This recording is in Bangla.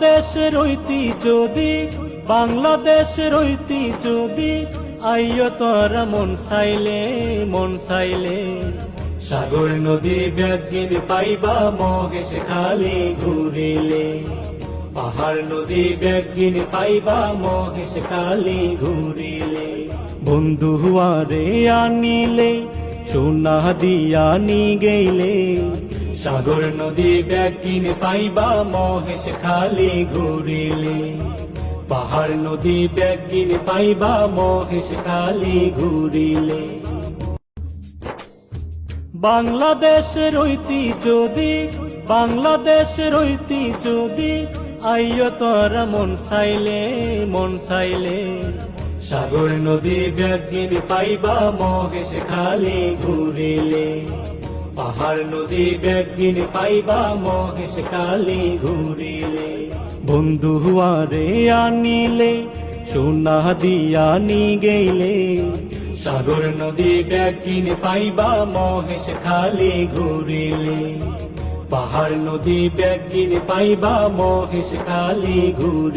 দেশের ঐতিহ্য যদি বাংলাদেশের ঐতিহ্য যদি আইয় তোরা মন চাইলে সাগর নদী ব্যাগিন পাইবা মহেশ খালি ঘুরিলে পাহাড় নদী ব্যাগিন পাইবা মহেশ খালি ঘুরিলে বন্ধু আরে আনিলে সোনা দিয়া নি গেলে সাগর নদী ব্যাগিন পাইবা মহেশ খালি ঘুরিলে পাহাড় নদী ব্যাগিন পাইবা মহেশ খালি ঘুরিলে বাংলাদেশের ঐতিহ্য যদি বাংলাদেশের ঐতিহ্য যদি আইয় তোরা মন চাইলে সাগর নদী ব্যাগিন পাইবা মহেশ খালি ঘুরিলে পাহাড় নদী ব্যাগিন পাইবা মহেশ খালি ঘুরিলে বন্ধু আরে আনিলে সোনা দিয়া নি গেলে সাগর নদী ব্যাগিন পাইবা মহেশ খালি ঘুরিলে পাহাড় নদী ব্যাগিন পাইবা মহেশ খালি ঘুরি